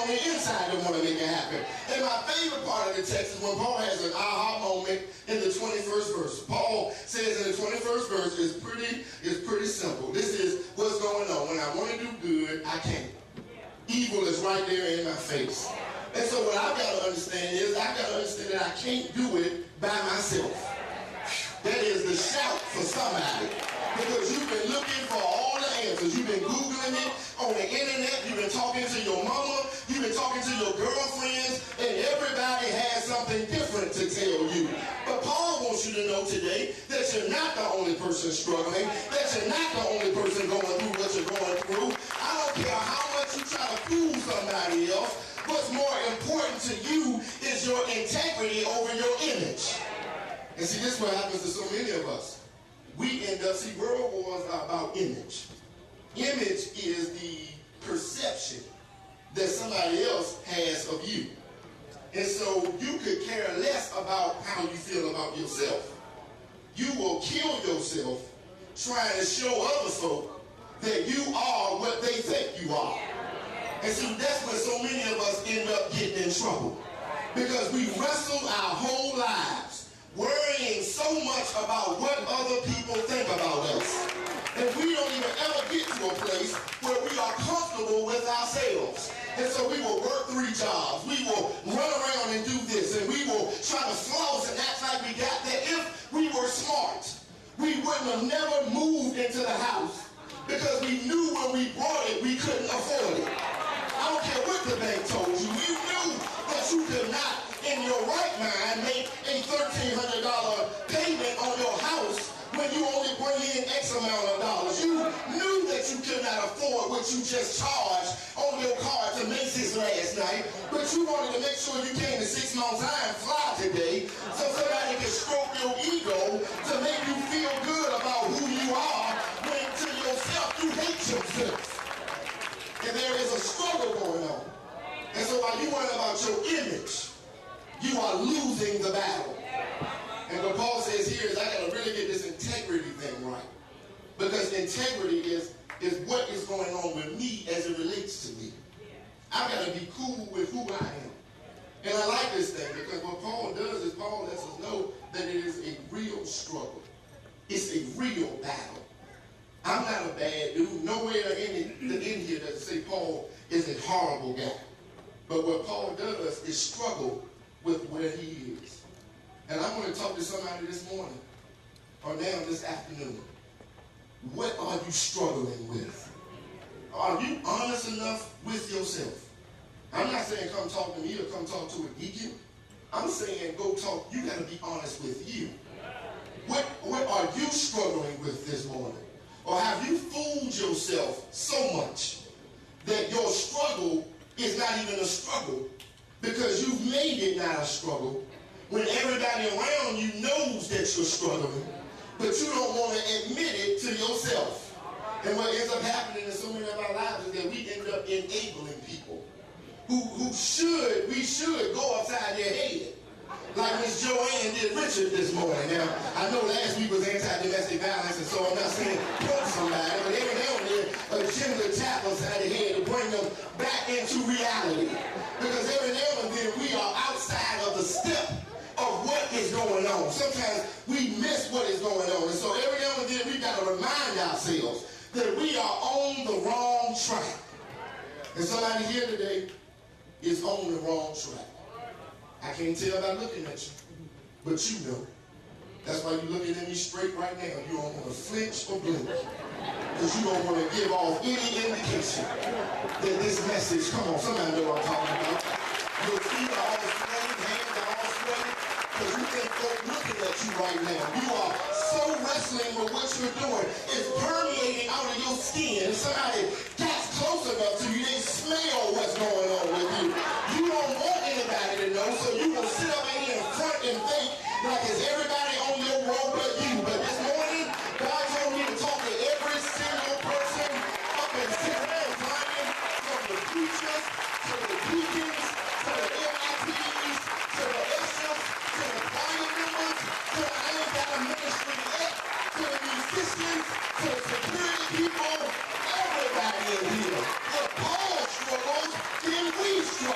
on the inside that want to make it happen. And my favorite part of the text is when Paul has an aha moment in the 21st verse. Paul says in the 21st verse is pretty simple. This is what's going on. When I want to do good, I can't. Evil is right there in my face. And so what I've got to understand is I've got to understand that I can't do it by myself. That is the shout for somebody. Because you've been looking for all the answers. You've been Googling it on the internet. You've been talking to your mama. You've been talking to your girlfriends. And everybody has something different to tell you. But Paul wants you to know today that you're not the only person struggling. That you're not the only person going through what you're going through. I don't care how much you try to fool somebody else. What's more important to you is your integrity over your image. And see, this is what happens to so many of us. We end up, see, world wars are about image. Image is the perception that somebody else has of you. And so you could care less about how you feel about yourself. You will kill yourself trying to show other folk that you are what they think you are. And see, that's when so many of us end up getting in trouble. Because we wrestle our whole lives worrying so much about what other people think about us. And we don't even ever get to a place where we are comfortable with ourselves. And so we will work 3 jobs. We will run around and do this. And we will try to floss and act like we got that. If we were smart, we wouldn't have never moved into the house because we knew when we bought it, we couldn't afford it. I don't care what the bank told you. You knew that you could not, in your right mind, make a $1,300 payment on your house when you only bring in X amount of dollars. You knew that you could not afford what you just charged on your card to Macy's last night, but you wanted to make sure you came to 6 Mount Zion Fly today so somebody can stroke your ego to make you feel good about who you are when to yourself you hate yourself. And there is a struggle going on. And so while you worry about your image, you are losing the battle. And what Paul says here is I got to really get this integrity thing right. Because integrity is what is going on with me as it relates to me. I've got to be cool with who I am. And I like this thing because what Paul does is Paul lets us know that it is a real struggle. It's a real battle. I'm not a bad dude. Nowhere in here does it say Paul is a horrible guy. But what Paul does is struggle with where he is. And I'm going to talk to somebody this morning or now this afternoon. What are you struggling with? Are you honest enough with yourself? I'm not saying come talk to me or come talk to a deacon. I'm saying go talk. You got to be honest with you. What are you struggling with this morning? Or have you fooled yourself so much that your struggle is not even a struggle because you've made it not a struggle when everybody around you knows that you're struggling, but you don't want to admit it to yourself. And what ends up happening in so many of our lives is that we end up enabling people we should go upside their head. Like Miss Joanne did Richard this morning. Now, I know last week was anti-domestic violence, and so I'm not saying punch somebody, but every now and then a gentler tap upside the head to bring them back into reality. Because every now and then we are outside of the step of what is going on. Sometimes we miss what is going on. And so every now and then we've got to remind ourselves that we are on the wrong track. And somebody here today is on the wrong track. I can't tell by looking at you, but you know. That's why you're looking at me straight right now. You don't want to flinch or blink, because you don't want to give off any indication that this message, come on, somebody know what I'm talking about. Your feet are all sweaty, hands are all sweaty, because you think folks looking at you right now. You are so wrestling with what you're doing. It's permeating out of your skin. Somebody gets close enough to you, they smell what's going on with you. You don't want anybody to know, so you will sit up in here in front and think like it's everybody on your road but you. But this morning, God told me to talk to every single person up in Central Zion, from the preachers to the deacons to the MITs to the bishops to the choir members to the I ain't got a ministry yet to the musicians to the security people, everybody in here. If Paul struggles, then we struggle.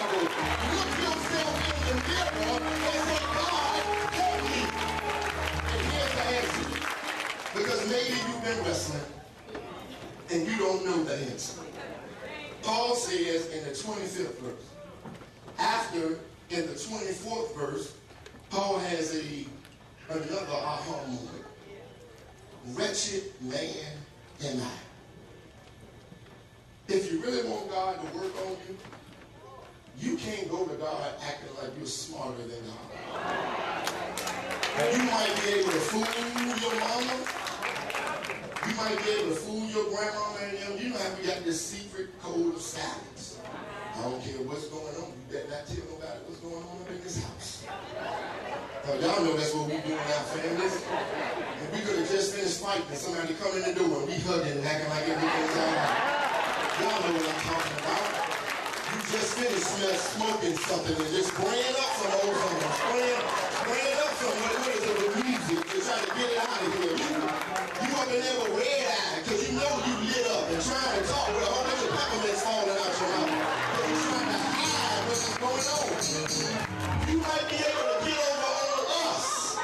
says in the 25th verse, after in the 24th verse, Paul has another aha moment. Wretched man am I. If you really want God to work on you, you can't go to God acting like you're smarter than God. You might be able to fool your mama. You might be able to fool your grandmama and them. You know how we got this secret code of silence. I don't care what's going on. You better not tell nobody what's going on up in this house. Now, y'all know that's what we do in our families. If we could have just finished fighting and somebody come in the door and we hugging and acting like everything's all right. Y'all know what I'm talking about. You just finished smoking something and just spraying up some old something. Spraying up some, what is it, with music to try to get it out of here. You up in there with red eye because you know you lit up and trying to talk with a whole bunch of peppermints falling out your mouth. Because you're trying to hide what's going on. You might be able to get over on us,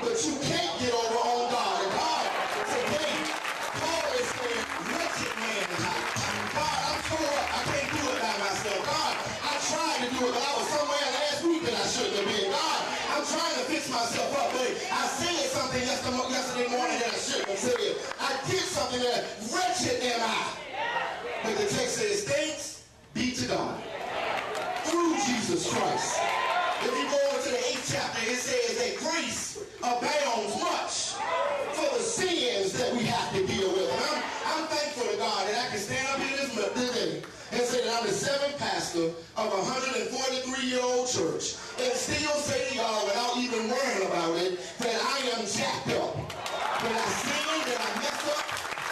but you can't get over on God. And God, today, Paul is saying, wretched man am I. God, I'm tore up. I can't do it by myself. God, I tried to do it, but I was somewhere last week that I shouldn't have been. God, I'm trying to fix myself up, but I said something yesterday morning that I shouldn't have said. I did something that wretched am I. But the text says, thanks be to God through Jesus Christ. If you go over to the 8th chapter, it says that grace abounds much for the sins that we have to deal with. And I'm thankful to God that I can stand up here today and say that I'm the 7th pastor of a 143-year-old church and still say to y'all without even worrying about it that I am jacked up. That I sin, that I mess up,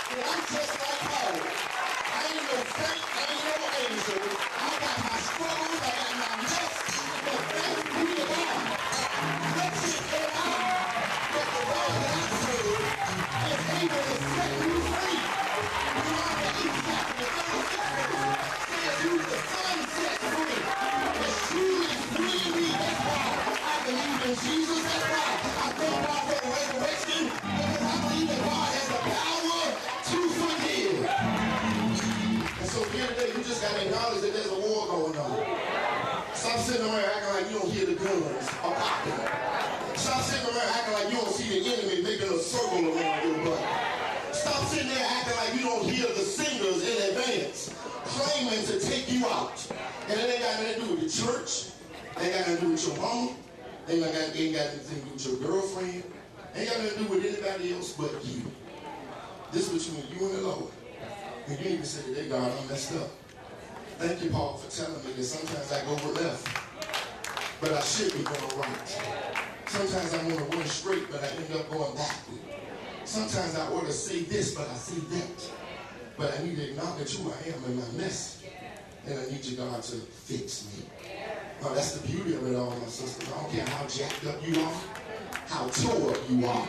and I'm just like Paul. I ain't no saint, I ain't no angel. I got my struggles, I got my mess, but thanks be to God. Wretched am I, that the God that I serve is able to set me free. Deuteronomy 8 chapter, the 36th verse says, who the Son set free is truly free indeed. That's why I believe in Jesus. That's why I thank God for the resurrection, because I believe that God has the power to forgive. And so here today, you just got to acknowledge that there's a war going on. Stop sitting around acting like you don't hear the guns or popping. Stop sitting around acting like you don't see the enemy making a circle around your butt. Stop sitting there acting like you don't hear the singers in advance claiming to take you out. And it ain't got nothing to do with the church. It ain't got nothing to do with your mama. It ain't got anything to do with your girlfriend. It ain't got nothing to do with anybody else but you. This is between you and the Lord. And you even say today, God, I'm messed up. Thank you, Paul, for telling me that sometimes I go left, but I should be going right. Sometimes I want to run straight, but I end up going backward. Sometimes I ought to say this, but I say that. But I need to acknowledge who I am in my mess. And I need you, God, to fix me. Oh, that's the beauty of it all, my sisters. I don't care how jacked up you are, how tore up you are.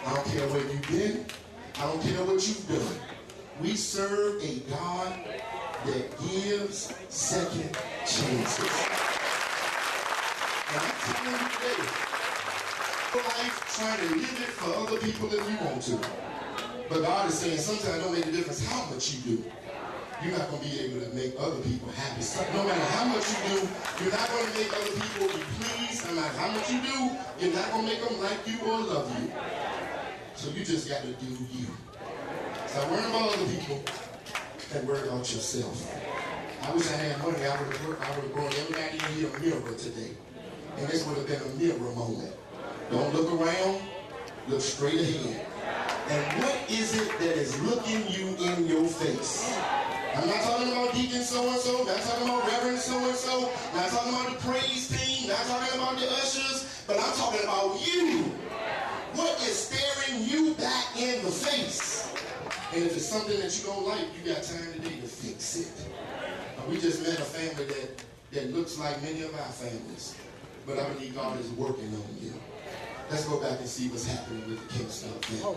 I don't care where you've been. I don't care what you've done. We serve a God that gives second chances. And I'm telling you today, life trying to live it for other people if you want to. But God is saying sometimes it don't make a difference how much you do. You're not going to be able to make other people happy. So no matter how much you do, you're not going to make other people be pleased. No matter how much you do, you're not going to make them like you or love you. So you just got to do you. Stop worrying about other people and worry about yourself. I wish I had money. I would have brought everybody in here a mirror today. And this would have been a mirror moment. Don't look around. Look straight ahead. And what is it that is looking you in your face? I'm not talking about Deacon so-and-so, not talking about Reverend so-and-so, not talking about the praise team, not talking about the ushers, but I'm talking about you. What is staring you back in the face? And if it's something that you don't like, you got time today to fix it. We just met a family that looks like many of our families, but I believe God is working on you. Let's go back and see what's happening with the Kingston family.